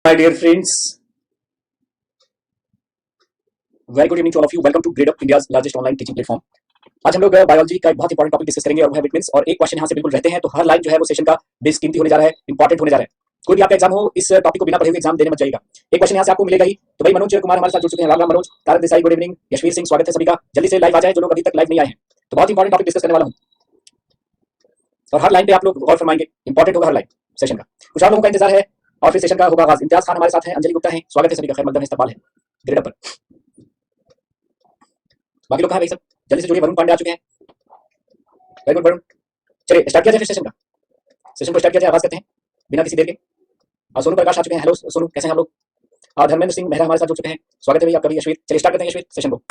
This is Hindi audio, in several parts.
My dear friends, very good evening to all of you. Welcome to Grade Up India's largest online teaching platform. आज हम लोग बायोलॉजी का एक बहुत इंपॉर्टेंट टॉपिक डिस्कस करेंगे और वो है विटामिन्स। और एक क्वेश्चन यहाँ से बिल्कुल रहते हैं, तो हर लाइन जो है वो सेशन का बेसकीमती होने जा रहा है, इंपॉर्टेंट होने जा रहा है। कोई भी आपका एग्जाम हो, इस टॉपिक को बिना पढ़े हुए एग्जाम देने मत जाइएगा। एक क्वेश्चन यहाँ से आपको मिलेगा ही। तो भाई मनोज कुमार हमारे साथ जुड़ चुके हैं। राम राम मनोज। Tarak Desai good evening. यशवीर सिंह स्वागत है सभी का। जल्दी से लाइव आ जाए जो लोग अभी तक लाइव नहीं आए हैं। तो बहुत इंपॉर्टेंट टॉपिक डिस्कस करने वाला हूँ और हर लाइन पे आप लोग गौर फरमाएंगे, इंपॉर्टेंट होगा हर लाइन सेशन का। कुछ और लोगों का इंतजार है और फिर सेशन का होगा आगाज। इम्तियाज खान हमारे साथ हैं, अंजलि गुप्ता है, स्वागत है सभी का। खैर मकदम है, इस्तकबाल है ग्रेड अप पर। बाकी लोग कहाँ भाई सब? जल्दी से जुड़िए। वरुण पांडे आ चुके हैं। Very good Varun. चलिए स्टार्ट किया जाए फिर सेशन को स्टार्ट किया जाए, आगाज करते हैं बिना किसी देर के। और सोनू प्रकाश आ चुके हैं। हेलो सोनू, कैसे हैं आप लोग? और धर्मेंद्र सिंह मेहरा हमारे साथ जुड़ चुके हैं, स्वागत है भैया आपका भी। यशवीर, चलिए स्टार्ट करते हैं यशवीर सेशन को।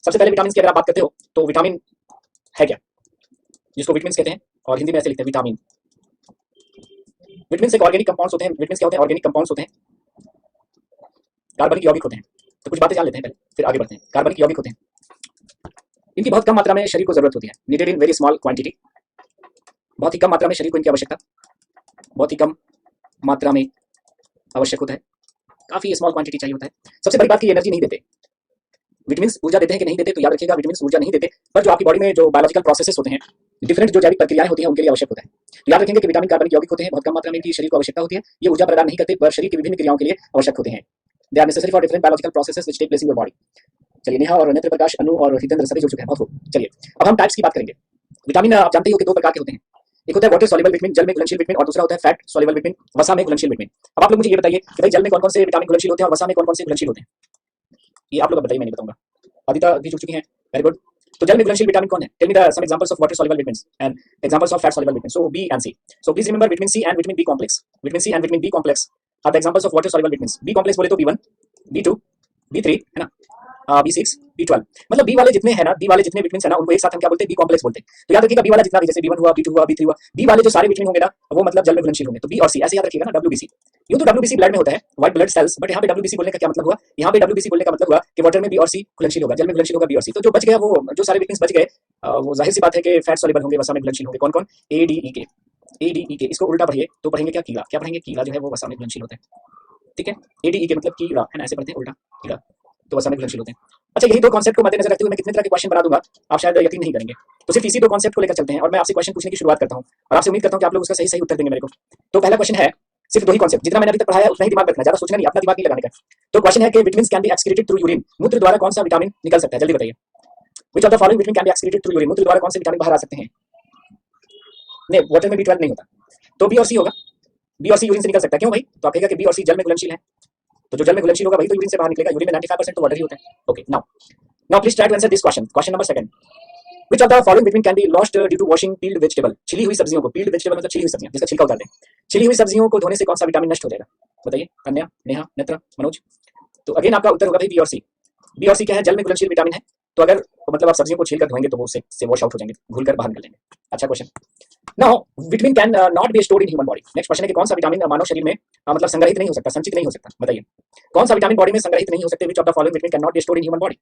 सबसे पहले विटामिन की अगर आप बात करते हो तो विटामिन है क्या, जिसको विटामिन कहते हैं और हिंदी में ऐसे लिखते हैं विटामिन। विटामिन एक ऑर्गेनिक कंपाउंड्स होते हैं। विटामिन क्या होते हैं? ऑर्गेनिक कंपाउंड्स होते हैं, कार्बनिक यौगिक होते हैं। तो कुछ बातें जान लेते हैं पहले, फिर आगे बढ़ते हैं। कार्बनिक यौगिक होते हैं, इनकी बहुत कम मात्रा में शरीर को जरूरत होती है। Needed in very small quantity, बहुत ही कम मात्रा में शरीर को इनकी आवश्यकता, बहुत ही कम मात्रा में आवश्यक होता है, काफी स्मॉल क्वांटिटी चाहिए होता है। सबसे बड़ी बात की एनर्जी नहीं देते। विटामिन ऊर्जा देते हैं कि नहीं देते? तो याद रखिएगा विटामिन ऊर्जा नहीं देते, पर जो आपकी बॉडी में जो बायोलॉजिकल प्रोसेसेस होते हैं, डिफरेंट जो जैविक प्रक्रियाएं होती हैं, उनके लिए आवश्यक होता है। तो याद रखेंगे कि विटामिन कार्बनिक यौगिक होते हैं, बहुत कम मात्रा में इनकी शरीर को आवश्यकता होती है। ये ऊर्जा प्रदान नहीं करते, पर शरीर की विभिन्न क्रियाओं के लिए आवश्यक होते हैं। They are necessary for different biological processes which take place in your body. चलिए नेहा और नेत्र प्रकाश, अनु और हितेंद्र सभी जुड़ चुके हैं, बहुत खूब। चलिए अब हम टाइप्स की बात करेंगे। विटामिन आप जानते हो कि दो प्रकार के होते हैं। एक होता है वाटर सॉल्युबल विटामिन, जल में घुलनशील विटामिन, और दूसरा होता है फैट सॉल्युबल विटामिन, वसा में घुलनशील विटामिन। अब आप लोग मुझे ये बताइए कि भाई जल में कौन-कौन से विटामिन घुलनशील होते हैं और वसा में कौन-कौन से घुलनशील होते हैं? ये आप लोग बताइए, मैं नहीं बताऊंगा। अदिता भी जुड़ चुकी हैं, वेरी गुड। तो जल में घुलनशील विटामिन कौन है? Tell me the some examples of water soluble vitamins and examples of fat soluble vitamin. So B and C. So please remember vitamin C and vitamin B complex. Vitamin C and vitamin B complex are the examples of water soluble vitamins. B complex बोले तो B1, B2, B3 है ना, B6, B12, मतलब बी वाले जितने हैं ना, बी वाले जितने विटामिन है ना, उनको एक साथ हम क्या बोलते हैं? बी कॉम्प्लेक्स बोलते हैं। तो याद रखिएगा बी वाला जितना भी, जैसे B1 हुआ, B2 हुआ, B3 हुआ, बी वाले जो सारे विटामिन होंगे ना, वो मतलब जल में घुलनशील होंगे। तो बी और सी ऐसे याद रखिएगा ना। WBC, यूं तो WBC ब्लड में होता है, व्हाइट ब्लड सेल्स, बट यहाँ पे WBC बोलने का क्या मतलब हुआ? यहाँ पे WBC बोलने का मतलब हुआ कि वाटर में बी और सी घुलनशील होगा, जल में घुलनशील होगा बी और सी। तो जो बच गया, वो जो सारे विटामिन बच गए, वो जाहिर सी बात है कि फैट सॉल्युबल होंगे, वसा में घुलनशील होंगे। कौन कौन? ADEK। ADEK इसको उल्टा पढ़िए तो पढ़ेंगे क्या? कीड़ा। क्या पढ़ेंगे? कीड़ा जो है वो वसा में घुलनशील होता है, ठीक है। ADEK मतलब कीड़ा है ना, ऐसे पढ़ते हैं उल्टा, कीड़ा, तो वसा में घुलनशील होते हैं। अच्छा, यही दो कॉन्सेप्ट को मद्देनजर रखते हुए मैं कितने तरह के क्वेश्चन बना दूंगा, आप शायद यकीन नहीं करेंगे। तो सिर्फ इसी दो कॉन्सेप्ट को लेकर चलते हैं और मैं आपसे क्वेश्चन पूछने की शुरुआत करता हूँ और आपसे उम्मीद करता हूँ कि आप लोग उसका सही सही उत्तर देंगे मेरे को। तो पहला क्वेश्चन है, सिर्फ दो ही कॉन्सेप्ट, जितना मैंने अभी तक पढ़ाया है उतना ही दिमाग रखना, ज्यादा सोचना नहीं, अपना दिमाग नहीं लगाने का। तो क्वेश्चन है कि vitamin can be excreted through urine. मूत्र द्वारा कौन सा विटामिन निकल सकता है? जल्दी बताइए। Which of the following vitamin can be excreted through urine? मूत्र द्वारा कौन से विटामिन बाहर आ सकते हैं? नहीं, वाटर में B12 नहीं होता, तो बी और सी होगा। बी और सी यूरिन से निकल सकता है। क्यों भाई? तो आप कहेगा कि बी और सी जल में घुलनशील है, तो जो जल में घुलनशील होगा वही तो यूरिन से बाहर निकलेगा। यूरिन में 95% तो वाटर ही होता है। Okay, now please try to answer this question. Question number 2, which of the following vitamin can be lost due to washing peeled vegetable. छिली हुई सब्जियों को, पील्ड वेजिटेबल मतलब छिली हुई सब्जियां, जिसका छिलका उतार दें। छिली हुई सब्जियों को धोने से कौन सा विटामिन नष्ट हो जाएगा? बताइए कन्या, नेहा, नेत्र, मनोज। तो अगेन आपका उत्तर होगा भाई बी और सी। बी और सी क्या है? जल में घुलनशील विटामिन है, तो अगर मतलब आप सब्जियों को छील कर धोएंगे तो वो उससे वॉश आउट हो जाएंगे, घुल कर बाहर निकल जाएंगे। अच्छा question. Now vitamin can not be stored in human body. Next question है कि कौन सा विटामिन मानव शरीर में मतलब संग्रहित नहीं हो सकता, संचित नहीं हो सकता? बताइए कौन सा विटामिन बॉडी में संग्रहित नहीं हो सकते? Which of the following vitamin can not be stored in human body.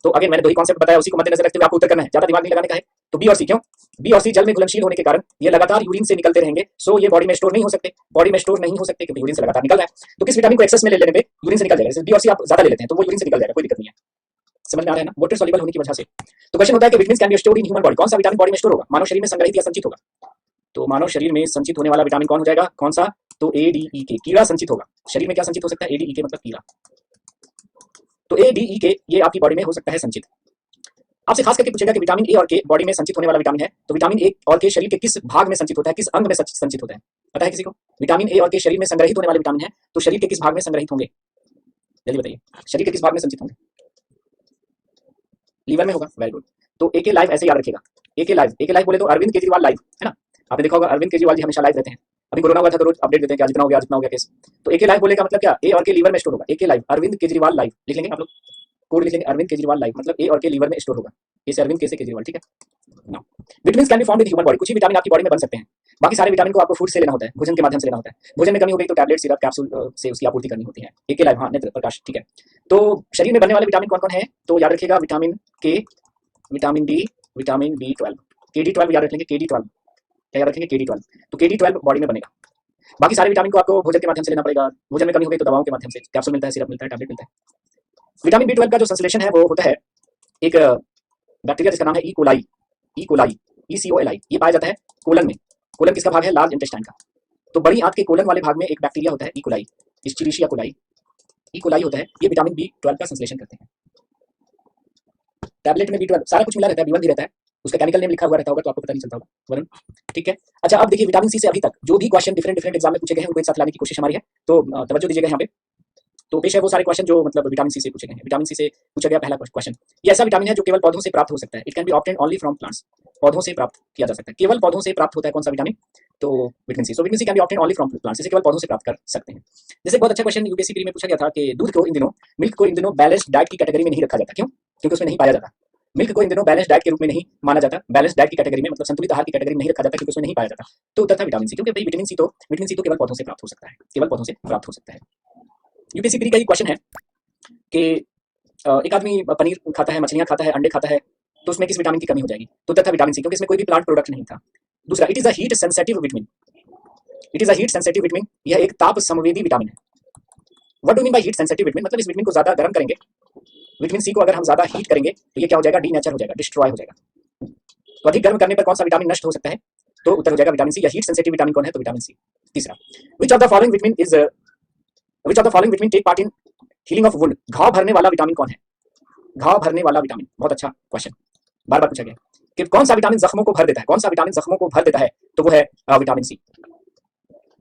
तो अगेन मैंने दो ही कॉन्सेप्ट बताया, उसी को मद्देनजर रखते हुए आपको उत्तर करना है, ज्यादा दिमाग नहीं लगाने का है। तो बी और सी। क्यों? बी और सी जल में घुलनशील होने के कारण ये लगातार यूरिन से निकलते रहेंगे, सो ये बॉडी में स्टोर नहीं हो सकते। बॉडी में स्टोर नहीं हो सकते क्योंकि यूरिन से लगातार निकल रहा है। तो किस विटामिन को एक्सेस में ले लेने पे यूरिन से निकल जाएगा? जैसे बी और सी आप ज्यादा ले लेते हैं तो वो यूरिन से निकल जाएगा, कोई दिक्कत नहीं है। समझ में आ रहा है ना, वाटर सॉल्युबल होने की वजह से। तो क्वेश्चन होता है कि vitamin can be stored in human body. कौन सा विटामिन बॉडी में स्टोर होगा? मानव शरीर में संग्रहित या संचित होगा? तो मानव शरीर में संचित होने वाला विटामिन कौन हो जाएगा? कौन सा? तो ADEK, कीड़ा संचित होगा। शरीर में क्या संचित हो सकता है? ADEK मतलब कीड़ा। तो ADEK ये आपकी बॉडी में हो सकता है संचित। आपसे खास करके पूछेगा कि विटामिन ए और के बॉडी में संचित होने वाला विटामिन है, तो विटामिन ए और के शरीर के किस भाग में संचित होता है, किस अंग में संचित होता है? पता है किसी को? विटामिन ए और के शरीर में संग्रहित होने वाले विटामिन है, तो शरीर के किस भाग में संग्रहित होंगे? जल्दी बताइए, शरीर के किस भाग में संचित होंगे? लीवर में होगा, वेरी गुड। तो AK लाइव ऐसे याद रखिएगा। AK लाइव बोले तो अरविंद केजरीवाल लाइव है ना, आपने देखा होगा अरविंद केजरीवाल जी हमेशा लाइव रहते हैं। अभी कोरोना हुआ था तो रोज अपडेट देते हैं कि जितना हो गया केस। तो AK लाइव बोले का मतलब क्या? ए और के लीवर में स्टोर होगा। AK live, Arvind Kejriwal live लिख लेंगे आप लोग, कोड लिख लेंगे अरविंद केजरीवाल लाइव, मतलब ए और के लीवर में स्टोर होगा। इसे अरविंद कैसे केजरीवाल, ठीक है। Now vitamin can be found in human body. कुछ ही विटामिन आपकी बॉडी में बन सकते हैं, बाकी सारे विटामिन को आपको फूड से लेना होता है, भोजन के माध्यम से लेना होता है। भोजन में कमी हो गई तो टैबलेट, सिरप, कैप्सूल से उसकी आपूर्ति करनी होती है। AK लाइव, हाँ नेत्र प्रकाश, ठीक है। तो शरीर में बनने वाले विटामिन कौन कौन है? तो याद रखिएगा विटामिन के, vitamin D, vitamin B12, KD12 याद रखेंगे। KD12 क्या याद रखेंगे? KD12। तो KD12 बॉडी में बनेगा। बाकी सारे विटामिन को आपको भोजन के माध्यम से लेना पड़ेगा। भोजन में कमी हो गई तो दवाओं के माध्यम से, कैप्सूल मिलता है, सिरप मिलता है, टैबलेट मिलता है। विटामिन बी 12 का जो संश्लेषण है वो होता है एक बैक्टीरिया जिसका नाम है ई कोलाई, ECOLI। ये पाया जाता है कोलन में। कोलन किसका भाग है? लार्ज इंटेस्टाइन का। तो बड़ी आंत के कोलन वाले भाग में एक बैक्टीरिया होता है ई कोलाई, ई कोलाई होता है। ये विटामिन B12 का संश्लेषण करते हैं। टैबलेट में B12 सारा कुछ मिला रहता है, B1 भी रहता है, उसका केमिकल नेम लिखा हुआ रहता होगा तो आपको पता नहीं चलता होगा, वरुण। ठीक है। अच्छा, अब देखिए विटामिन सी से अभी तक जो भी क्वेश्चन डिफरेंट एग्जाम में पूछे गए हैं उनको एक साथ लाने की कोशिश हमारी है, तो तवज्जो दीजिएगा यहाँ पे। तो पेश है वो सारे क्वेश्चन जो मतलब विटामिन सी से पूछे गए हैं। विटामिन सी से पूछा गया पहला क्वेश्चन, ये ऐसा विटामिन है जो केवल पौधों से प्राप्त हो सकता है। It can be obtained only from plants. पौधों से प्राप्त किया जा सकता है, केवल पौधों से प्राप्त होता है कौन सा विटामिन? तो vitamin C. So vitamin C can be obtained only from plants, इसे केवल पौधों से प्राप्त कर सकते हैं। जैसे बहुत अच्छा क्वेश्चन यूपीएससी प्री में पूछा गया था कि दूध को इन दिनों, मिल्क को इन दिनों बैलेंस्ड डाइट की कैटेगरी में नहीं रखा जाता। क्यों? क्योंकि उसमें नहीं पाया जाता। मिल्क को इन दिनों बैलेंस्ड डाइट के रूप में नहीं माना जाता, बैलेंस्ड डाइट की कैटेगरी में, मतलब संतुलित आहार की कैटेगरी में नहीं रखा जाता क्योंकि उसमें नहीं पाया जाता। तो उत्तर था विटामिन सी, क्योंकि भाई विटामिन सी तो केवल पौधों से प्राप्त हो सकता है, केवल पौधों से प्राप्त हो सकता है। यूपीएससी प्री का ये क्वेश्चन है कि एक आदमी पनीर खाता है, मछलियां खाता है, अंडे खाता है, तो उसमें किस विटामिन की कमी हो जाएगी? तो उत्तर था विटामिन सी, क्योंकि इसमें कोई भी प्लांट प्रोडक्ट नहीं था। दूसरा, it is a heat sensitive vitamin. It is a heat sensitive vitamin, यह एक ताप संवेदी विटामिन है। What do mean by heat sensitive vitamin? मतलब इस विटामिन को ज्यादा गर्म करेंगे, विटामिन सी को अगर हम ज्यादा हीट करेंगे तो ये क्या हो जाएगा? डीनेचर हो जाएगा, डिस्ट्रॉय हो जाएगा। तो अधिक गर्म करने पर कौन सा विटामिन नष्ट हो सकता है? तो उत्तर हो जाएगा विटामिन सी। या हीट सेंसिटिव विटामिन कौन है? तो विटामिन सी। तीसरा, which of the following vitamin take part in healing of wound? घाव भरने वाला विटामिन कौन है? घाव भरने वाला विटामिन, बहुत अच्छा क्वेश्चन, बार बार पूछा गया कि कौन सा विटामिन जख्मों को भर देता है? कौन सा विटामिन जख्मों को भर देता है? तो वो है विटामिन सी।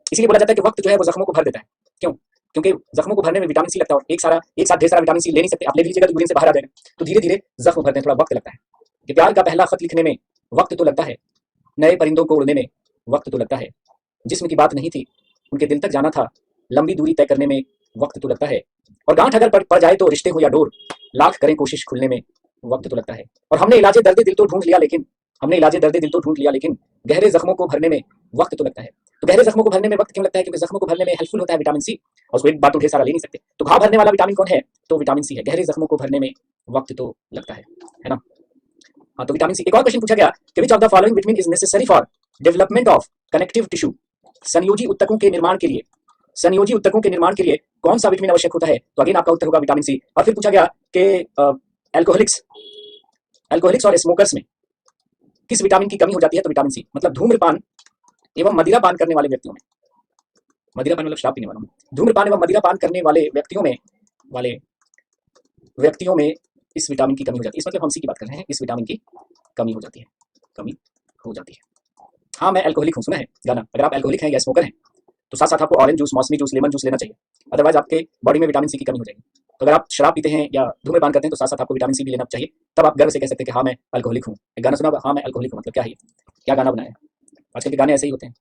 इसीलिए बोला जाता है कि वक्त जो है वो जख्मों को भर देता है। क्यों? क्योंकि जख्मों को भरने में विटामिन सी लगता है, और एक साथ ढेर सारा विटामिन सी ले नहीं सकते। आप ले लीजिएगा तो यूरिन से बाहर आ जाएगा। तो धीरे धीरे जख्म भरते हैं, थोड़ा वक्त लगता है। कि प्यार का पहला खत लिखने में वक्त तो लगता है, नए परिंदों को उड़ने में वक्त तो लगता है, जिस्म की बात नहीं थी उनके दिल तक जाना था, लंबी दूरी तय करने में वक्त तो लगता है, और गांठ अगर पड़ जाए तो रिश्ते हो या डोर, लाख करें कोशिश खुलने में वक्त तो लगता है। और हमने इलाजे दर्द दिल तो ढूंढ लिया, लेकिन गहरे जख्मों को भरने में वक्त तो लगता है। तो गहरे जख्मों को भरने में वक्त क्यों लगता है? क्योंकि जख्मों को भरने में हेल्पफुल होता है विटामिन सी, और उसको एक बार तो ढेर सारा ले नहीं सकते। तो घाव भरने वाला विटामिन कौन है? तो विटामिन सी है। गहरे जख्मों को भरने में वक्त तो लगता है ना। हाँ, तो विटामिन सी। एक और क्वेश्चन पूछा गया कि विच of the following vitamin is necessary for development of connective tissue? संयोजी ऊतकों के निर्माण के लिए कौन सा विटामिन आवश्यक होता है? तो अगेन आपका उत्तर होगा विटामिन सी। और फिर पूछा गया कि अल्कोहलिक्स और स्मोकर्स में किस विटामिन की कमी हो जाती है? तो विटामिन सी। मतलब धूम्रपान एवं मदिरा पान करने वाले व्यक्तियों में, मदिरापान मतलब शराब पीने वालों में, धूम्रपान एवं मदिरा पान करने वाले व्यक्तियों में इस विटामिन की कमी हो जाती है। इस मतलब हम सी की बात कर रहे हैं, इस विटामिन की कमी हो जाती है। हाँ, मैं अल्कोहलिक हूँ, सुना है गाना? अगर आप अल्कोहलिक हैं या स्मोकर हैं तो साथ साथ आपको ऑरेंज जूस, मौसमी जूस, लेमन जूस लेना चाहिए, अदरवाइज आपके बॉडी में विटामिन सी की कमी हो जाएगी। तो अगर आप शराब पीते हैं या धूम्रपान करते हैं तो साथ साथ आपको विटामिन सी भी लेना चाहिए, तब आप गर्व से कह सकते हैं कि हाँ मैं अल्कोहलिक हूँ। एक गाना सुना, हाँ मैं अल्कोहलिक हूँ, मतलब क्या है? क्या गाना बनाया? आजकल के गाने ऐसे ही होते हैं।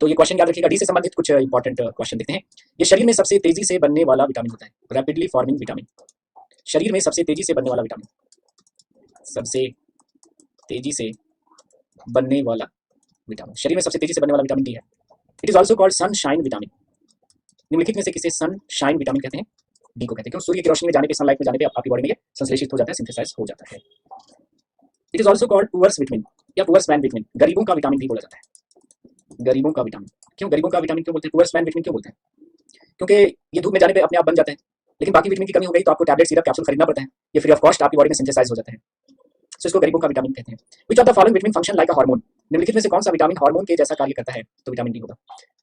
तो ये क्वेश्चन याद रखिएगा। डी से संबंधित कुछ इंपॉर्टेंट क्वेश्चन देखते हैं। ये शरीर में सबसे तेजी से बनने वाला विटामिन होता है, रैपिडली फॉर्मिंग विटामिन। शरीर में सबसे तेजी से बनने वाला विटामिन, शरीर में सबसे तेजी से बनने वाला विटामिन डी है। It is also called sunshine vitamin. निम्नलिखित में से किसे सनशाइन विटामिन कहते हैं? डी को कहते हैं। क्यों? सूर्य की रोशनी में जाने पे, सनलाइट में जाने पे आपकी बॉडी में ये संश्लेषित हो जाता है, सिंथेसाइज हो जाता है। It is also called poor's vitamin या पुअर्स मैन विटामिन। गरीबों का विटामिन भी बोला जाता है, गरीबों का विटामिन। क्यों गरीबों का विटामिन क्यों बोलते हैं? पुअर्स मैन विटामिन क्यों बोलते हैं? क्योंकि ये धूप में जाने पे अपने आप बन जाते हैं, लेकिन बाकी विटामिन की कमी हो गई तो आपको टैबलेट, सिरप, कैप्सूल खरीदना पड़ता है। ये फ्री ऑफ कॉस्ट आपकी बॉडी में सिंथेसाइज हो जाते हैं, तो इसको गरीबों का विटामिन कहते हैं। विच of the following vitamin function like a hormone? निम्नलिखित में से कौन सा विटामिन हार्मोन के जैसा कार्य करता है? तो विटामिन डी होगा।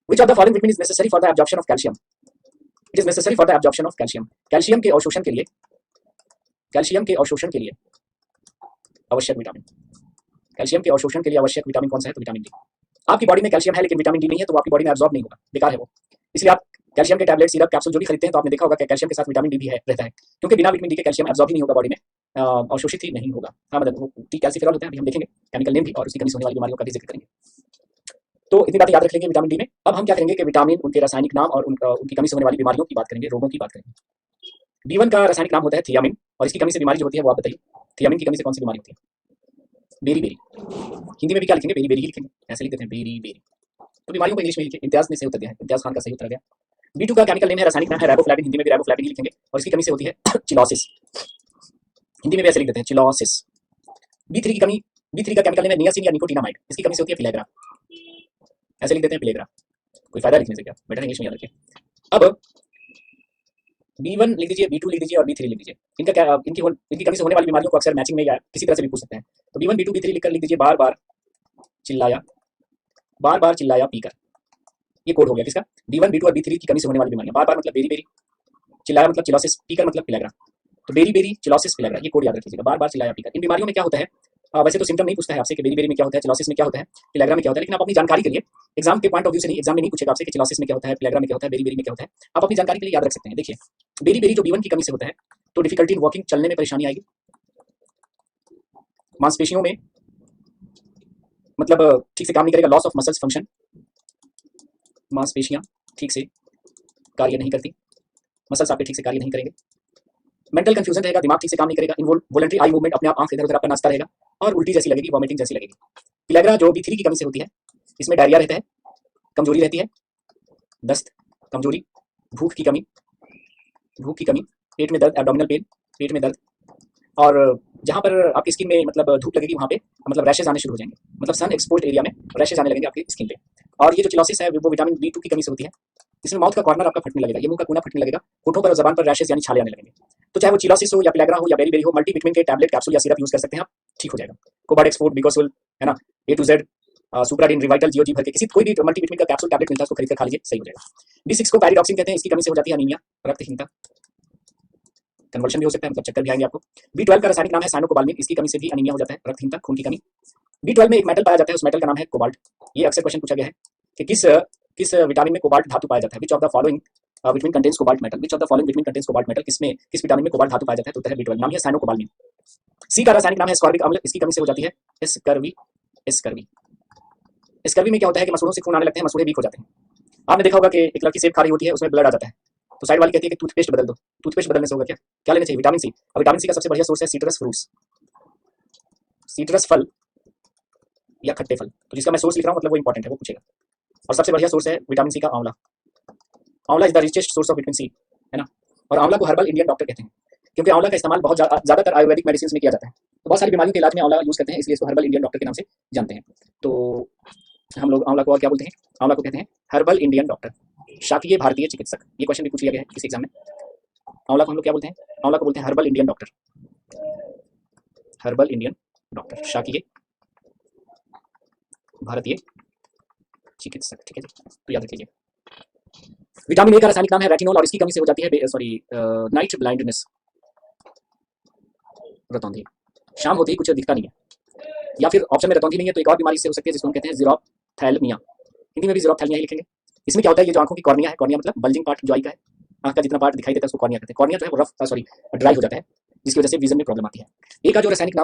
विच of the following vitamin is necessary for the absorption of calcium? It is necessary for the absorption of calcium. Calcium के अवशोषण के लिए आवश्यक विटामिन, कैल्शियम के अवशोषण के लिए आवश्यक विटामिन कौन सा है? तो विटामिन डी। आपकी बॉडी में कैल्शियम है लेकिन विटामिन डी नहीं है, तो वो आपकी बॉडी में एब्जॉर्ब नहीं होगा, बेकार है वो। इसलिए आप कैल्शियम के टैबलेट, सिरप, कैप्सूल जो भी खरीदते हैं तो आपने देखा होगा कि कैल्शियम के साथ विटामिन डी भी है रहता है, क्योंकि बिना विटामिन डी के कैल्शियम एब्जॉर्ब ही नहीं होगा बॉडी में, अवशोषित ही नहीं होगा। हाँ, मतलब वो टी कैल्सिफेरॉल होता है, अभी हम देखेंगे केमिकल नेम भी, और उसकी कमी से होने वाली बीमारियों का भी जिक्र करेंगे। तो इतनी बातें याद रख लेंगे विटामिन डी में। अब हम क्या करेंगे कि विटामिन, उनके रासायनिक नाम और उनकी कमी से होने वाली बीमारियों की बात करेंगे, रोगों की बात करेंगे। B1 का रासायनिक नाम होता है थियामिन, और इसकी कमी से बीमारी जो होती है वो आप बताइए। थियामिन की कमी से कौन सी बीमारी होती है? Berry berry. हिंदी में भी क्या लिखेंगे? बेरी बेरी ही लिखेंगे, ऐसे लिख देते हैं बेरी बेरी। तो बीमारियों को इंग्लिश में लिखिए। इम्तियाज ने सही उत्तर दिया है, इम्तियाज खान का सही उत्तर गया। B2 का केमिकल नेम है, रासायनिक नाम है राइबोफ्लाविन, हिंदी में भी राइबोफ्लाविन ही लिखेंगे, और इसकी कमी से होती है चिलोसिस, हिंदी में भी ऐसे लिख देते हैं चिलोसिस। B3 का केमिकल नेम है नियासिन या निकोटिनामाइड, इसकी कमी से होती है फिलेग्रा, ऐसे लिख देते हैं फिलेग्रा। कोई फायदा लिखने से क्या, बेटर इंग्लिश में याद रखिए। अब B1 लिख दीजिए, B2 लिख दीजिए और B3 लिख दीजिए। इनका क्या, इनकी कमी से होने वाली बीमारियों को अक्सर मैचिंग में या किसी तरह से भी पूछ सकते हैं। तो B1 B2 B3 लिखकर लिख दीजिए बार बार चिल्लाया पीकर। ये कोड हो गया किसका, B1 B2 और B3 की कमी से होने वाली बीमारियां। बार बार मतलब बेरी बेरी, चिल्लाया मतलब चिलोसिस, पीकर मतलब पिलैग्रा। तो बेरी बेरी चिलोसिस पिलैग्रा, ये कोड याद रख लीजिएगा, बार बार चिल्लाया पीकर। इन बीमारियों में क्या होता है, वैसे तो सिम्टम नहीं पूछता है आपसे कि बेरी बेरी में क्या होता है, चिलोसिस में क्या होता है, पिलैग्रा में क्या होता है, लेकिन आप अपनी जानकारी के लिए एग्जाम के पॉइंट ऑफ व्यू से नहीं, एग्जाम में नहीं पूछेगा आपसे कि चिलोसिस में क्या होता है, पिलैग्रा में क्या होता है, बेरी बेरी में क्या होता है, आप अपनी जानकारी के लिए याद रख सकते हैं। देखिए बेरी बेरी जो B1 की कमी से होता है तो डिफिकल्टी इन वॉकिंग, चलने में परेशानी आएगी, मांसपेशियों में मतलब ठीक से काम नहीं करेगा, लॉस ऑफ मसल्स फंक्शन, मांसपेशियां ठीक से कार्य नहीं करती, मसल्स आपके ठीक से कार्य नहीं करेंगे, मेंटल कंफ्यूजन रहेगा, दिमाग ठीक से काम नहीं करेगा, इनवॉलंटरी आई मूवमेंट, अपने आप आंख इधर उधर आपका नाचता रहेगा, और उल्टी जैसी लगेगी, वॉमिटिंग जैसी लगेगी। पिलैग्रा जो B3 की कमी से होती है, इसमें डायरिया रहता है, कमजोरी रहती है, दस्त, कमजोरी, भूख की कमी, पेट में दर्द, एब्डोमिनल पेन, पेट में दर्द, और जहाँ पर आपकी स्किन में मतलब धूप लगेगी वहाँ पे मतलब रैशेज आने शुरू हो जाएंगे, मतलब सन एक्सपोज्ड एरिया में रैशेज आने लगेंगे आपकी स्किन पे। और ये जो चिलोसिस है वो विटामिन B2 की कमी से होती है, इसमें माउथ का कॉर्नर आपका फटने लगेगा, ये मुंह का कोना फटने लगेगा, होठों पर और जबान पर रैशेज यानी छाले आने लगेंगे। तो चाहे वो चिलोसिस हो या पिलैग्रा हो या बेरी बेरी हो, मल्टीविटामिन के टैबलेट, कैप्सूल या सिरप यूज कर सकते हैं आप, ठीक हो जाएगा। कोबाडेक्स फोर्ट, बिकोसुल, है ना, A to Z, Supradyn, Revital, जियोजी भर के किसी कोई भी मल्टीविटामिन का कैप्सूल टैबलेट मिलता है उसको खरीद कर खा लीजिए, सही हो जाएगा। B6 को पैराडॉक्सिन कहते हैं, इसकी कमी से हो जाती है अनीमिया, रक्तहीनता, कन्वर्शन भी हो सकता है, मतलब चक्कर भी आएंगे आपको। B12 का रासायनिक नाम है साइनोकोबाल्मिन, इसकी कमी से भी अनीमिया हो जाता है, रक्तहीनता, खून की कमी। B12 में एक मेटल पाया जाता है, उस मेटल का नाम है कोबाल्ट। ये अक्सर क्वेश्चन पूछा गया है कि किस विटामिन में कोबाल्ट धातु पाया जाता है, विच of the following vitamin contains cobalt metal, which of the following vitamin contains cobalt metal, किस विटामिन में कोबाल्ट धातु पाया जाता है, तो उत्तर है B12, नाम है साइनोकोबाल्मिन। C का रासायनिक नाम है स्कॉर्बिक अम्ल, इसकी कमी से हो जाती है स्कर्वी। स्कर्वी में क्या होता है कि मसूड़ों से खून आने लगते हैं, मसूड़े वीक हो जाते हैं। आपने देखा होगा कि एक लड़की सेब खा रही होती है, उसमें ब्लड आ जाता है, तो साइड वाली कहती है कि टूथपेस्ट बदल दो, टूथपेस्ट बदलने से होगा क्या, क्या लेना चाहिए, विटामिन सी। और विटामिन सी का सबसे बढ़िया सोर्स है सिट्रस फ्रूट्स, सिट्रस फल या खट्टे फल, तो जिसका मैं सोर्स लिख रहा हूँ मतलब वो इंपॉर्टेंट है, वो पूछेगा। और सबसे बढ़िया सोर्स है विटामिन सी का आंवला, amla is the richest source of vitamin C, है ना। और आंवला को हर्बल इंडियन डॉक्टर कहते हैं, क्योंकि आंवला का इस्तेमाल बहुत ज्यादातर आयुर्वेदिक मेडिसिन में किया जाता है, तो बहुत सारी बीमारियों के इलाज में आंवला यूज करते हैं, इसलिए इसको हर्बल इंडियन डॉक्टर के नाम से जानते हैं। तो हम लोग आंवला को और क्या बोलते हैं, आंवला को कहते हैं हर्बल इंडियन डॉक्टर, शाकीय भारतीय चिकित्सक, ये क्वेश्चन भी पूछ लिया गया है किसी एग्जाम में। आंवला को हम लोग क्या बोलते हैं, आंवला को बोलते हैं herbal Indian doctor, herbal Indian doctor, शाकीय भारतीय चिकित्सक, ठीक है जी, तो याद रख लीजिए। विटामिन ए का रासायनिक नाम है रेटिनॉल, और इसकी कमी से हो जाती है नाइट ब्लाइंडनेस, रतौंधी, शाम होती ही कुछ दिखता नहीं है, या फिर ऑप्शन में रतौंधी नहीं है तो एक और बीमारी से हो सकती है जिसको हम कहते हैं ज़ीरोफ्थैल्मिया, हिंदी में भी ज़ीरोफ्थैल्मिया ही लिखेंगे। इसमें क्या होता है, ये जो आंखों की कॉर्निया है, कॉर्निया मतलब बल्जिंग पार्ट जो आई का है, आंख का जितना पार्ट दिखाई देता है उसको कॉर्निया कहते हैं, कॉर्निया जो है वो ड्राई हो जाता है, जिसकी वजह से विजन में प्रॉब्लम आती है। ए का जो रासायनिक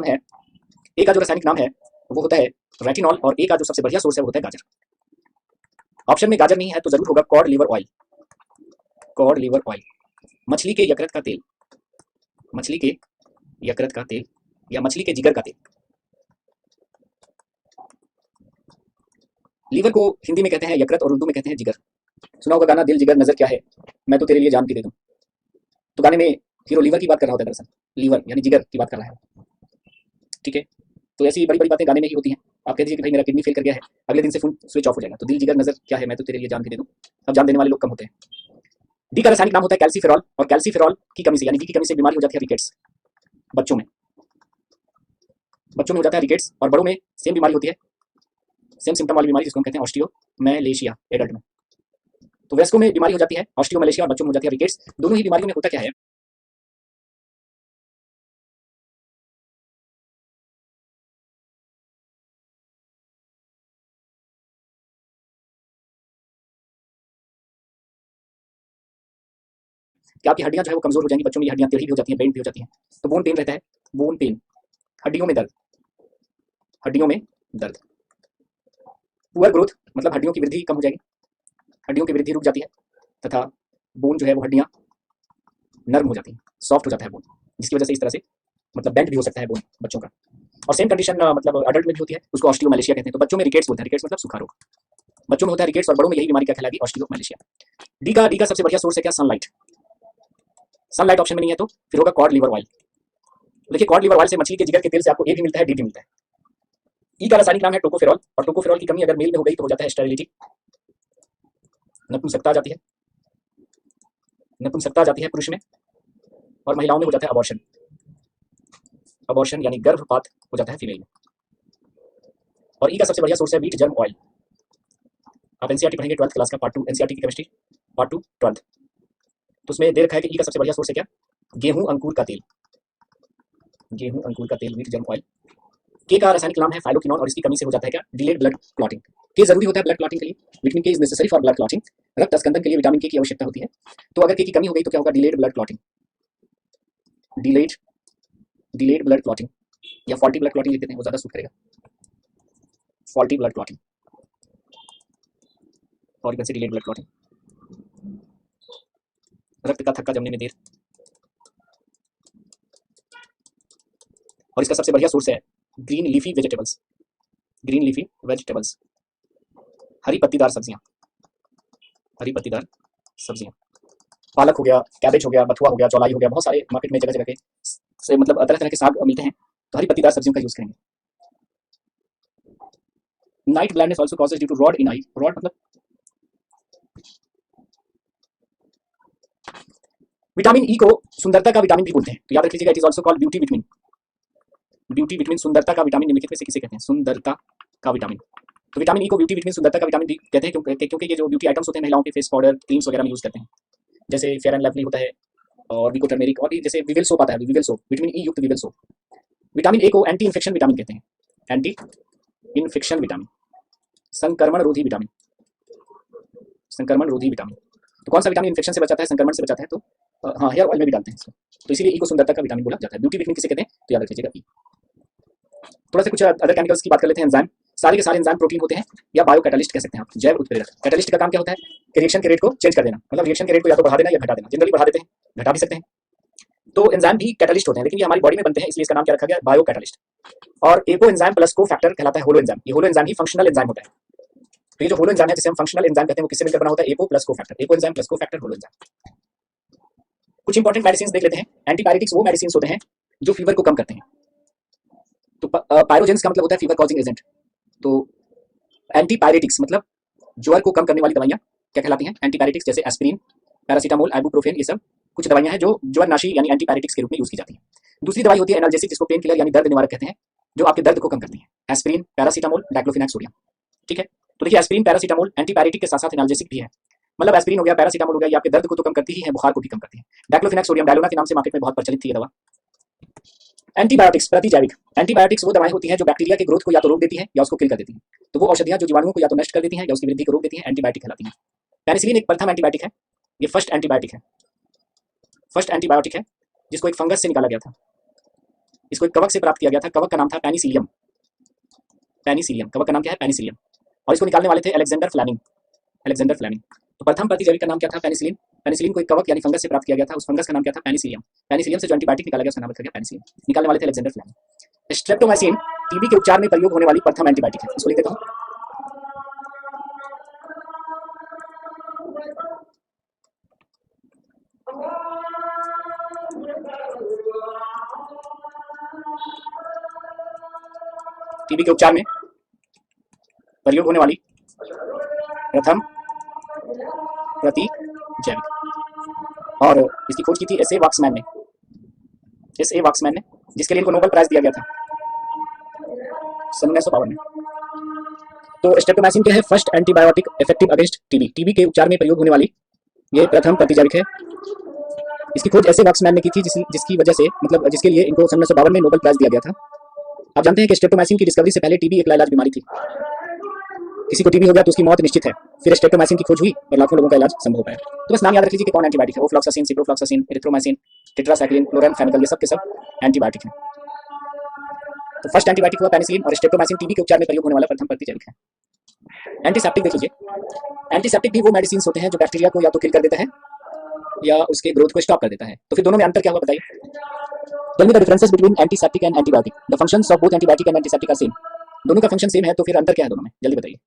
नाम है वो होता है रेटिनॉल, और ए का जो सबसे बढ़िया सोर्स है वो होता है गाजर। ऑप्शन में गाजर नहीं है तो जरूर होगा cod liver oil, cod liver oil, मछली के यकृत का तेल, मछली के यकृत का तेल या मछली के जिगर का तेल। लीवर को हिंदी में कहते हैं यकृत और उर्दू में कहते हैं जिगर। सुना होगा गाना दिल जिगर नजर क्या है, मैं तो तेरे लिए जान भी दे दूं, तो गाने में हीरो लीवर की बात कर रहा होता है, दरअसल लीवर यानी जिगर की बात कर रहा है, ठीक है। तो ऐसी बड़ी बड़ी बातें गाने में ही होती हैं। आप कह दीजिए कि भाई मेरा किडनी फेल कर गया है, अगले दिन से फोन स्विच ऑफ हो जाएगा, तो दिल जिगर नजर क्या है, मैं तो तेरे लिए जान भी दे दूं, अब जान देने वाले लोग कम होते हैं। डी का रासायनिक नाम होता है कैल्सीफेरॉल, और कैल्सीफेरॉल की कमी से यानी डी की कमी से बीमारी हो जाती है रिकेट्स, बच्चों में हो जाता है रिकेट्स, और बड़ों में सेम बीमारी होती है, सेम सिम्टम वाली बीमारी जिसको हम कहते हैं ऑस्टियोमैलेशिया एडल्ट में। तो वयस्कों में बीमारी हो जाती है ऑस्टियोमैलेशिया और बच्चों में हो जाती है रिकेट्स। दोनों ही बीमारियों में होता क्या है, कि आपकी हड्डियां जो है वो कमजोर हो जाएंगी, बच्चों में हड्डियां टेढ़ी भी हो जाती हैं, बेंड भी हो जाती हैं, तो बोन पेन रहता है, बोन पेन, हड्डियों में दर्द, हड्डियों में दर्द। पुअर ग्रोथ मतलब हड्डियों की वृद्धि कम हो जाएगी, हड्डियों की वृद्धि रुक जाती है, तथा बोन जो है वो हड्डियां नर्म हो जाती हैं, सॉफ्ट हो जाता है बोन, जिसकी वजह से इस तरह से मतलब बेंड भी हो सकता है बोन बच्चों का। और सेम कंडीशन मतलब अडल्ट में भी होती है, उसको ऑस्टियोमैलेशिया कहते हैं। तो बच्चों में रिकेट्स बोलते हैं, रिकेट्स मतलब सूखा रोग, बच्चों में होता है रिकेट्स, और बड़ों में यही बीमारी क्या कहलाएगी, ऑस्टियोमैलेशिया। डी का सबसे बढ़िया सोर्स है क्या, सनलाइट, सनलाइट ऑप्शन में नहीं है तो फिर होगा कॉड लिवर ऑयल। देखिए कॉड लिवर ऑयल से मछली के जिगर के तेल से आपको ए भी मिलता है, डी भी मिलता है। ई का रासायनिक नाम है टोकोफेरॉल, और टोकोफेरॉल की कमी अगर मेल में हो गई तो हो जाता है स्टेरिलिटी, नपुंसकता आ जाती है, नपुंसकता आ जाती है पुरुष में, और महिलाओं में हो जाता है अबॉर्शन, अबॉर्शन यानी गर्भपात हो जाता है फीमेल में। और ई का सबसे बढ़िया सोर्स है व्हीट जर्म ऑयल। आप एनसीईआरटी पढ़ेंगे 12th क्लास का पार्ट 2 एनसीईआरटी की केमिस्ट्री पार्ट 2 12th, तो उसमें दे रखा है कि ई का सबसे बढ़िया सोर्स है क्या, गेहूं अंकुर का तेल, गेहूं अंकुर का तेल व्हीट जर्म ऑयल। के का रासायनिक नाम है फाइलोक्विनोन और इसकी कमी से हो जाता है क्या, डिलेड ब्लड क्लॉटिंग। के जरूरी होता है ब्लड क्लॉटिंग के लिए, विटामिन के is necessary for blood clotting, रक्त स्कंदन के लिए विटामिन के की आवश्यकता होती है। तो अगर के की कमी हो गई तो क्या होगा, delayed blood clotting, delayed delayed blood clotting, या फॉल्टी ब्लड क्लॉटिंग लिख देते हैं, वो ज्यादा सूट करेगा, फॉल्टी ब्लड क्लॉटिंग, और इधर से डिलेड ब्लड क्लॉटिंग, रक्त का थक्का जमने में देर। और इसका सबसे बढ़िया सोर्स है green leafy vegetables, green leafy vegetables, हरी पत्तीदार सब्जियां, हरी पत्तीदार सब्जियां, पालक हो गया, कैबेज हो गया, बथुआ हो गया, चौलाई हो गया, बहुत सारे मार्केट में जगह जगह के से मतलब तरह तरह के साग मिलते हैं, तो हरी पत्तीदार सब्जियों का यूज करेंगे। Night blindness also causes due to rod in eye, rod मतलब विटामिन ई को सुंदरता का विटामिन भी बोलते हैं, तो याद रख लीजिएगा, it is also called beauty vitamin, beauty vitamin सुंदरता का विटामिन निम्नलिखित में से किसे कहते हैं, सुंदरता का विटामिन। तो विटामिन ई को ब्यूटी विटामिन सुंदरता का विटामिन भी कहते हैं, क्योंकि ये जो ब्यूटी आइटम्स होते हैं महिलाओं के फेस पाउडर क्रीम्स वगैरह में यूज करते हैं, जैसे फेयर एंड लवली होता है, और विको टर्मेरिक, और भी जैसे विविल सोप आता है, विविल सोप विटामिन ई युक्त विविल सोप। विटामिन ए को एंटी इन्फेक्शन विटामिन कहते हैं, एंटी इन्फेक्शन विटामिन, संक्रमण रोधी विटामिन, संक्रमण रोधी विटामिन। तो कौन सा विटामिन इन्फेक्शन से बचाता है, संक्रमण से बचाता है, तो हाँ हेयर ऑयल में भी डालते हैं इसको, तो इसीलिए ई को सुंदरता का विटामिन बोला जाता है। ब्यूटी विटामिन किसे कहते हैं, तो याद रखिएगा ई। थोड़ा सा कुछ अदर केमिकल्स की बात कर लेते हैं। एंजाइम, सारे के सारे एंजाइम प्रोटीन होते हैं, या बायो कैटलिस्ट कह सकते हैं आप, जैव उत्प्रेरक। कैटलिस्ट का काम क्या होता है कि रिएक्शन के रेट को चेंज कर देना, मतलब रिएक्शन के रेट को या तो बढ़ा देना या घटा देना, जनरली बढ़ा देते हैं, घटा भी सकते हैं। तो एंजाइम भी कैटलिस्ट होते हैं, लेकिन ये हमारी बॉडी में बनते हैं, इसलिए इसका नाम क्या रखा गया, बायो कैटलिस्ट। और एपो एंजाइम प्लस को फैक्टर कहलाता है होलो एंजाइम, ये होलो एंजाइम ही फंक्शनल एंजाइम होता है। तो ये जो होलो एंजाइम है जिसे हम फंक्शनल एंजाइम कहते हैं, वो किससे मिलकर बना होता है, एपो प्लस को फैक्टर, एपो एंजाइम प्लस को फैक्टर, होलो एंजाइम। कुछ इंपॉर्टेंट मेडिसिन देख लेते हैं। एंटीबायोटिक्स वो मेडिसिन होते हैं जो फीवर को कम करते हैं, तो पायरोजेंस का मतलब होता है फीवर कॉजिंग एजेंट, तो एंटीपायरेटिक्स मतलब ज्वर को कम करने वाली दवाइयां क्या कहलाती हैं, एंटीपायरेटिक्स, जैसे एस्पिरिन, पैरासीटामोल, आइबुप्रोफेन, ये सब कुछ दवाइयां हैं जो ज्वरनाशी यानी एंटीपायरेटिक्स के रूप में यूज की जाती हैं। दूसरी दवाई होती है एनाल्जेसिक, जिसको पेन किलर यानी दर्द निवारक कहते हैं, जो आपके दर्द को कम करती है, एस्पिरिन, पैरासीटामोल, डाइक्लोफेनाक सोडियम। ठीक है, तो देखिए एस्पिरिन पैरासीटामोल एंटीपायरेटिक के साथ साथ एनाल्जेसिक भी है, मतलब एस्पिरिन हो गया, पैरासीटामोल हो गया, ये आपके दर्द को तो कम करती ही है, बुखार को भी कम करती है। डाइक्लोफेनाक सोडियम डायलोना के नाम से मार्केट में बहुत प्रचलित थी ये दवा। एंटीबायोटिक्स, प्रतिजैविक, एंटीबायोटिक्स वो दवाएं होती हैं जो बैक्टीरिया के ग्रोथ को या तो रोक देती हैं या उसको किल कर देती हैं, तो वो औषधियां जो जीवाणुओं को या तो नष्ट कर देती हैं या उसकी वृद्धि को रोक देती हैं, एंटीबायोटिक कहलाती हैं। पेनिसिलिन एक प्रथम एंटीबायोटिक है, ये फर्स्ट एंटीबायोटिक है, फर्स्ट एंटीबायोटिक है, जिसको एक फंगस से निकाला गया था, इसको एक कवक से प्राप्त किया गया था, कवक का नाम था पेनिसिलियम, पेनिसिलियम, कवक का नाम क्या है, पेनिसिलियम, और इसको निकालने वाले थे अलेक्जेंडर फ्लेमिंग, अलेक्जेंडर फ्लेमिंग। तो प्रथम प्रतिजैविक का नाम क्या था, पेनिसिलिन, पेनिसिलिन को एक कवक यानी फंगस से प्राप्त किया गया था, उस फंगस का नाम क्या था, पेनिसिलियम, पेनिसिलियम से जो एंटीबायोटिक निकाला गया उसका नाम रखा गया पेनिसिलिन, निकालने वाले थे अलेक्जेंडर फ्लेमिंग। स्ट्रेप्टोमाइसिन टीबी के उपचार में प्रयोग होने वाली प्रथम एंटीबायोटिक है, इसको लिख देता हूं। टीबी के उपचार में प्रयोग होने वाली प्रथम प्रतिजैविक, और इसकी खोज की थी एस ए वॉक्समैन ने, एस ए वॉक्समैन ने, जिसके लिए इनको नोबेल प्राइज दिया गया था सन 1952 में। तो स्ट्रेप्टोमाइसिन क्या है, first antibiotic effective against TB, TB के उपचार में प्रयोग होने वाली ये प्रथम प्रतिजैविक है। इसकी खोज ऐसे वॉक्समैन ने की थी जिसकी वजह से, मतलब जिसके लिए इनको सन 1952 में नोबेल प्राइज दिया गया था। आप जानते हैं कि स्ट्रेप्टोमाइसिन की डिस्कवरी से पहले टीबी एक लाइलाज बीमारी थी, किसी को टीबी हो गया तो उसकी मौत निश्चित है, फिर स्ट्रेप्टोमाइसिन की खोज हुई और लाखों लोगों का इलाज संभव हो पाया। तो बस नाम याद रख लीजिए कि कौन एंटीबायोटिक है, ओफ्लॉक्सासिन, सिप्रोफ्लॉक्सासिन, एरिथ्रोमाइसिन, टेट्रासाइक्लिन, क्लोरामफेनिकल, ये सब के सब एंटीबायोटिक हैं। तो फर्स्ट एंटीबायोटिक हुआ पेनिसिलिन, और स्ट्रेप्टोमाइसिन टीबी के उपचार में प्रयोग होने वाला प्रथम प्रतिजैविक है। एंटीसेप्टिक देख लीजिए, एंटीसेप्टिक भी वो मेडिसिन होते हैं जो बैक्टीरिया को या तो किल कर देता है या उसके ग्रोथ को स्टॉप कर देता है। तो फिर दोनों में अंतर क्या हुआ बताइए, tell me the differences between antiseptic and antibiotic, the functions of both antibiotic and antiseptic are same, दोनों का फंक्शन सेम है, तो फिर अंतर क्या है दोनों में, जल्दी बताइए।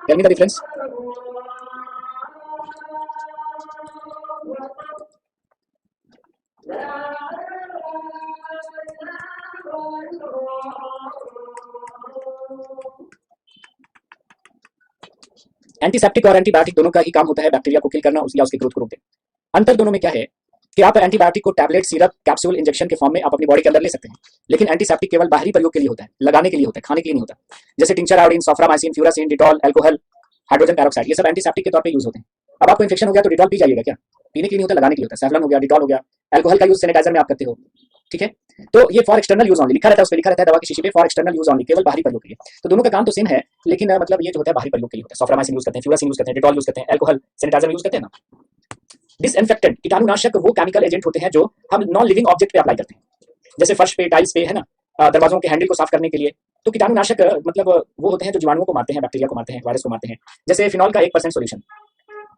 Tell me the difference. Antiseptic और एंटीबायोटिक दोनों का ही काम होता है बैक्टीरिया को किल करना या उसकी ग्रोथ को रोकते हैं। अंतर दोनों में क्या है कि आप एंटीबायोटिक को टैबलेट, सिरप, कैप्सूल, इंजेक्शन के फॉर्म में आप अपनी बॉडी के अंदर ले सकते हैं, लेकिन एंटीसेप्टिक केवल बाहरी प्रयोग के लिए होता है, लगाने के लिए होता है, खाने के लिए नहीं होता। जैसे tincture, iodine, Soframycin, Furacin, Dettol, alcohol, hydrogen peroxide, ये सब एंटीसेप्टिक के तौर पे यूज होते हैं। अब आपको इन्फेक्शन हो गया तो डिटॉल पी जाइएगा क्या? पीने के लिए होता है, लगाने के लिए होता है। सेवलॉन हो गया, डिटॉल हो गया, अल्कोहल का यूज सैनिटाइजर में आप करते हो, ठीक है। तो ये फॉर एक्सटर्नल यूज ऑनली लिखा रहता है, उस पर लिखा रहता है दवा की शीशी पे फॉर एक्सटर्नल यूज ऑनली, केवल बाहरी प्रयोग के लिए। तो दोनों का काम तो सेम है, लेकिन मतलब ये जो होता है बाहरी प्रयोग के लिए होता है। सॉफ्रामाइसिन यूज करते हैं, फ्यूरासिन यूज करते हैं, डिटॉल यूज करते हैं, अल्कोहल सैनिटाइजर में यूज करते हैं ना। डिसइंफेक्टेंट कीटाणुनाशक वो केमिकल एजेंट होते हैं जो हम नॉन लिविंग ऑब्जेक्ट पे अप्लाई करते हैं, जैसे फर्श पे, टाइल्स पे, है ना, दरवाजों के हैंडल को साफ करने के लिए। तो कीटाणुनाशक मतलब वो होते हैं जो जीवाणुओं को मारते हैं, बैक्टीरिया को मारते हैं, वायरस को मारते हैं। जैसे फिनॉल का 1% सोल्यूशन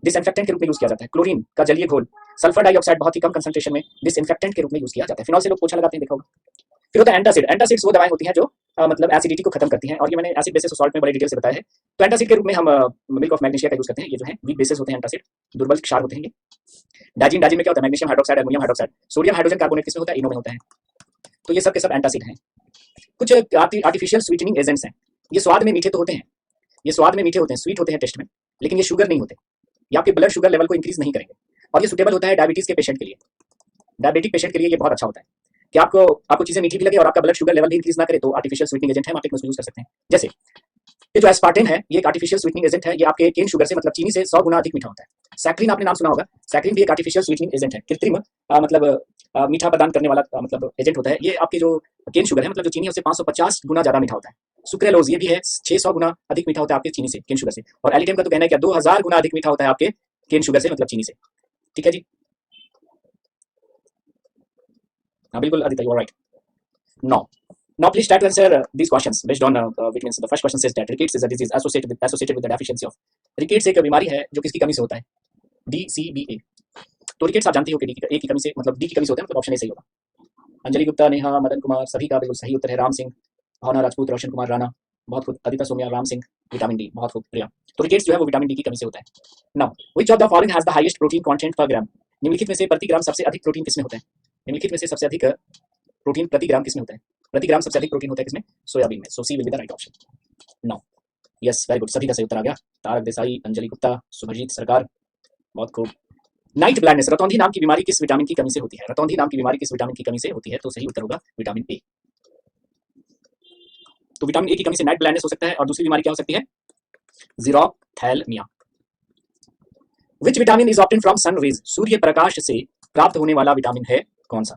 डिसइंफेक्टेंट के रूप में यूज किया जाता है। क्लोरीन का जलीय घोल, सल्फर डाइऑक्साइड बहुत ही कम कंसंट्रेशन में डिसइंफेक्टेंट के रूप में यूज किया जाता है। फिनॉल से लोग पोछा लगाते हैं, देखा होगा। फिर होता है एंटासिड। एंटासिड्स वो दवाएं होती हैं जो मतलब एसिडिटी को खत्म करती हैं, और ये मैंने एसिड बेसिस सॉल्ट में बड़े डिटेल से बताया है। तो एंटासिड के रूप में हम मिल्क ऑफ मैग्नीशिया का यूज करते हैं। ये जो है वीक बेसिस होते हैं एंटासिड, दुर्बल क्षार होते हैं ये। डाइजीन, डाइजीन में क्या होता है? Magnesium hydroxide, aluminium hydroxide, sodium hydrogen carbonate किसमें होता है? इनो में होता है। तो ये सब के सब एंटासिड हैं। कुछ आर्टिफिशियल स्वीटनिंग एजेंट्स हैं। ये स्वाद में मीठे तो होते हैं, ये स्वाद में मीठे होते हैं, स्वीट होते हैं टेस्ट में, लेकिन ये शुगर नहीं होते, ये आपके ब्लड शुगर लेवल को इंक्रीज नहीं करेंगे। और ये सुटेबल होता है डायबिटीज के पेशेंट के लिए। डायबिटिक पेशेंट के लिए ये बहुत अच्छा होता है कि आपको चीजें मीठी भी लगे और आपका ब्लड शुगर लेवल भी इंक्रीज ना करे, तो आर्टिफिशियल स्वीटनिंग एजेंट है, मार्केट में यूज कर सकते हैं। जैसे ये जो एस्पार्टेन है, ये एक आर्टिफिशियल स्वीटनिंग एजेंट है। ये आपके केन शुगर से मतलब चीनी से 100 गुना अधिक मीठा होता है। सैक्रिन आपने नाम सुना होगा, सैक्रिन भी एक आर्टिफिशियल स्वीटनिंग एजेंट है, कृत्रिम मतलब मीठा प्रदान करने वाला मतलब एजेंट होता है। ये आपके जो केन शुगर है, मतलब जो चीनी है, उससे 550 गुना ज्यादा मीठा होता है। सुक्रेलोज ये भी है, 600 गुना अधिक मीठा होता है आपके चीनी से, केन शुगर से। और एलिटेम का तो कहना है कि 2000 गुना अधिक मीठा होता है आपके केन शुगर से, मतलब चीनी से। ठीक है जी, हाँ बिल्कुल Aditya, you are right. Now please try to answer these questions based on vitamins. The first question says that rickets is a disease associated with the deficiency of rickets एक बीमारी है जो किसकी कमी से होता है? DCBA। तो रिकेट्स आप जानते हो कि ए की कमी से मतलब डी की कमी से होता है, मतलब ऑप्शन ए सही होगा। अंजलि गुप्ता, नेहा, मदन कुमार, सभी का बिल्कुल सही उत्तर है। राम सिंह, भावना राजपूत, रोशन कुमार राणा, बहुत खूब। अदिता सोमिया, राम सिंह, विटामिन डी, बहुत खूब। प्रिया, तो रिकेट्स जो है वो विटामिन डी की कमी से होता है। Now which of the following has the highest protein content पर ग्राम? निम्नलिखित में से प्रति ग्राम सबसे अधिक प्रोटीन किसमें होता है? निम्नलिखित में से सबसे अधिक प्रोटीन प्रति ग्राम किसमें होता है? प्रति ग्राम सबसे अधिक प्रोटीन होता है किसमें? सोयाबीन में। So C will be the right option. No, yes, very good, सभी का सही उत्तर आ गया। तारक देसाई, अंजलि गुप्ता, सुभजीत सरकार, बहुत खूब। नाइट ब्लाइंडनेस, रतौंधी नाम की बीमारी किस विटामिन की कमी से होती है? रतौंधी नाम की बीमारी किस विटामिन की कमी से होती है? तो सही उत्तर होगा विटामिन ए। तो विटामिन ए की कमी से नाइट ब्लाइंडनेस हो सकता है। और दूसरी बीमारी क्या हो सकती है? Xerophthalmia. Which vitamin is obtain from sun rays? सूर्य प्रकाश से प्राप्त होने वाला विटामिन है कौन सा?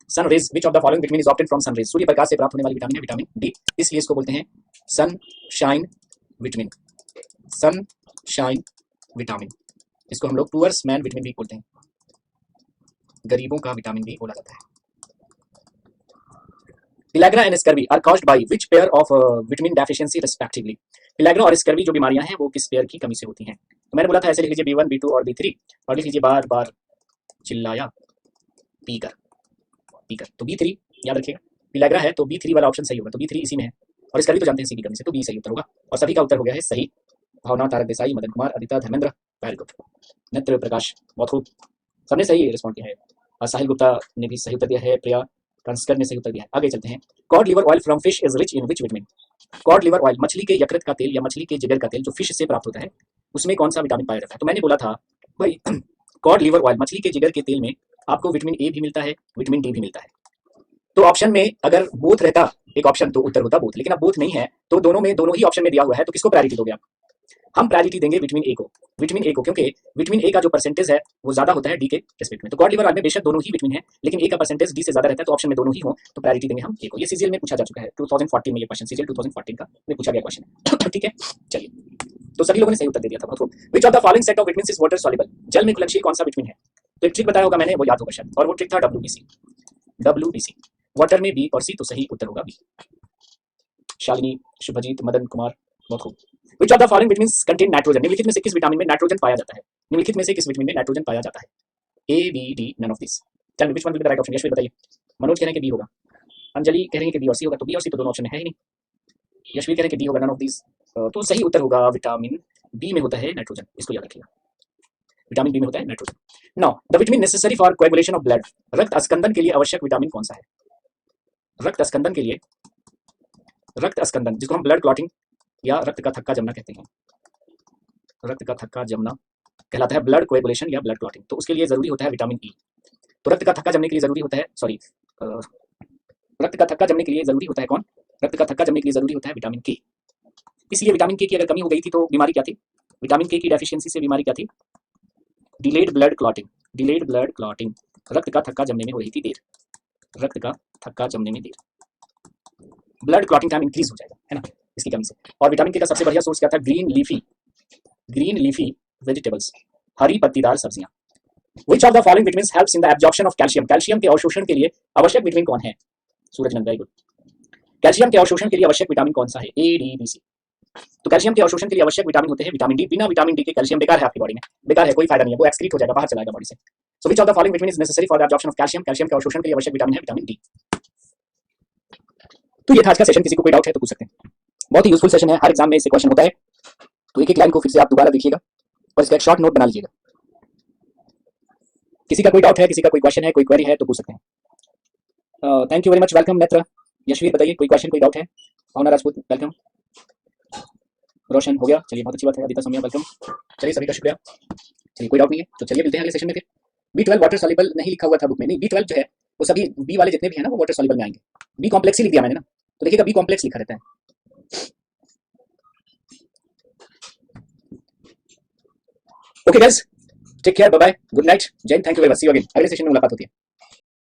Sun rays, which of the following vitamin is obtain from sun rays? सूर्य प्रकाश से प्राप्त होने वाली विटामिन है विटामिन डी, इसलिए इसको बोलते हैं सनशाइन विटामिन। सनशाइन विटामिन, इसको हम लोग पुअर्स मैन विटामिन भी बोलते हैं, गरीबों का विटामिन भी बोला जाता है। Pellagra and scurvy are caused by which pair of vitamin deficiency respectively? Pellagra और स्कर्वी जो बीमारियां हैं वो किस पेयर की कमी से होती हैं? तो मैंने बोला था ऐसे लिख लीजिए B1, B2 और B3, और लिख लीजिए बार बार चिल्लाया पीकर, पीकर। तो B3 याद रखिएगा, पिलैग्रा है तो B3 वाला ऑप्शन सही होगा। तो B3 इसी में है, और स्कर्वी तो जानते हैं सी की कमी से, तो B सही उत्तर होगा। और सभी का उत्तर हो गया है सही। भावना, तारक देसाई, मदन कुमार, अदिता, धर्मेंद्र, वेरी गुड। नेत्र प्रकाश, बहुत खूब, सबने सही रिस्पॉन्ड किया है। और साहिल गुप्ता ने भी सही उत्तर दिया है। प्रिया कंस्कर ने सही उत्तर दिया है। आगे चलते हैं। Cod liver oil from fish is rich in which vitamin? Cod liver oil, मछली के यकृत का तेल या मछली के जिगर का तेल जो फिश से प्राप्त होता है, उसमें कौन सा विटामिन पाया जाता है? तो मैंने बोला था भाई कॉड लिवर ऑयल, मछली के जिगर के तेल में आपको विटामिन ए भी मिलता है, विटामिन डी भी मिलता है। तो ऑप्शन में अगर बोथ रहता एक ऑप्शन तो उत्तर होता बोथ, लेकिन अब बोथ नहीं है, तो दोनों ही ऑप्शन में दिया हुआ है, तो किसको प्रायोरिटी दोगे आप? हम प्रायोरिटी देंगे विटामिन ए को, विटामिन ए को, क्योंकि विटामिन ए का जो परसेंटेज है वो ज्यादा होता है डी के रेस्पेक्ट में। तो कॉड लिवर ऑयल में बेशक दोनों ही विटामिन है, लेकिन ए का परसेंटेज डी से ज्यादा रहता है, तो ऑप्शन में दोनों ही हो, तो प्रायोरिटी देंगे हम ए को। ये सीजीएल में पूछा जा चुका है, 2014 में ये क्वेश्चन, सीजीएल 2014 का में पूछा गया क्वेश्चन। ठीक है, चलिए, तो सभी लोगों ने सही उत्तर दे दिया था। Which of the following set of vitamins is water soluble? जल में घुलनशील कौन सा विटामिन है? तो एक ट्रिक बताया होगा मैंने, वो याद होगा शायद, और वो ट्रिक था WBC। WBC, वाटर में बी और सी, तो सही उत्तर होगा बी। शालिनी, शुभजीत, मदन कुमार, बहुत खूब। Which of the following vitamins contain nitrogen? निम्नलिखित में से किस विटामिन में नाइट्रोजन पाया जाता है? निम्नलिखित में से किस विटामिन में नाइट्रोजन पाया जाता है? A, B, D, none of these। चलिए, which one will be the right option? Yashvi बताइए। मनोज कह रहे हैं कि बी होगा, अंजलि कह रही है कि बी और सी होगा, तो बी और सी तो दोनों ऑप्शन में है ही नहीं। यशवी कह रहे हैं कि डी होगा, none of these। तो सही उत्तर होगा विटामिन बी में होता है नाइट्रोजन, इसको याद रखिएगा, विटामिन बी में होता है nitrogen. Now the vitamin necessary for coagulation of blood, रक्त अस्कंदन के लिए आवश्यक विटामिन कौन सा है? रक्त अस्कंदन के लिए, रक्त अस्कंदन जिसको हम ब्लड क्लॉटिंग या रक्त का थक्का जमना कहते हैं, रक्त का थक्का जमना कहलाता है ब्लड कोएगुलेशन या ब्लड क्लॉटिंग। तो उसके लिए जरूरी होता है विटामिन ई। तो रक्त का थक्का जमने के लिए जरूरी होता है रक्त का थक्का जमने के लिए जरूरी होता है कौन? रक्त का थक्का जमने के लिए जरूरी होता है विटामिन के। इसलिए विटामिन के की अगर कमी हो गई थी तो बीमारी क्या थी? विटामिन के की डेफिशिएंसी से बीमारी क्या थी? Delayed blood clotting. Delayed blood clotting, रक्त का थक्का जमने में हो रही थी देर। रक्त का थक्का जमने में देर, ब्लड क्लॉटिंग टाइम इंक्रीज हो जाएगा, है ना, इसकी कमी से। और विटामिन के का सबसे बढ़िया सोर्स क्या था? ग्रीन लीफी वेजिटेबल्स, हरी पत्तीदार सब्जियां। Which of the following vitamins helps in the absorption of calcium? Calcium के अवशोषण के लिए आवश्यक विटामिन कौन है? सूरज नंद, वेरी गुड। कैल्शियम के अवशोषण के लिए आवश्यक विटामिन कौन सा है? ए, डी, बी, सी। तो कैल्शियम के अवशोषण के लिए आवश्यक विटामिन होते हैं विटामिन डी। बिना विटामिन डी के कैल्शियम बेकार है आपकी बॉडी में, बेकार है, कोई फायदा नहीं है, वो एक्सक्रीट हो जाएगा, बाहर चलाएगा बॉडी से। So which of the following vitamin is necessary for the absorption of calcium? Calcium के अवशोषण के लिए आवश्यक विटामिन है विटामिन डी। तो ये था आज का सेशन। किसी को कोई डाउट है तो पूछ सकते हैं। बहुत ही यूजफुल सेशन है, हर एग्जाम में इससे क्वेश्चन होता है। तो एक एक लाइन को फिर से आप दोबारा देखिएगा और इसका एक शॉर्ट नोट बना लीजिएगा। किसी का कोई डाउट है, किसी का कोई क्वेश्चन है, कोई क्वेरी है तो पूछ सकते हैं। Thank you very much, welcome. नेत्र, यशवीर बताइए, कोई क्वेश्चन, कोई डाउट है? भावना राजपूत, वेलकम। रोशन हो गया, चलिए बहुत अच्छी बात है। अदिता सोमिया, वेलकम। चलिए सभी का शुक्रिया। चलिए कोई डाउट नहीं है तो चलिए मिलते हैं अगले सेशन में फिर। B12 वाटर सॉल्युबल नहीं लिखा हुआ था बुक में, नहीं B12 जो है वो सभी बी वाले जितने भी है ना वो वाटर सॉल्युबल में आएंगे। बी कॉम्प्लेक्स ही लिख दिया मैंने ना, तो देखिएगा बी कॉम्प्लेक्स लिखा रहता है। Okay guys, take care, bye bye, good night, Jai Hind, thank you very much, see you again. अगले सेशन में मुलाकात होती है।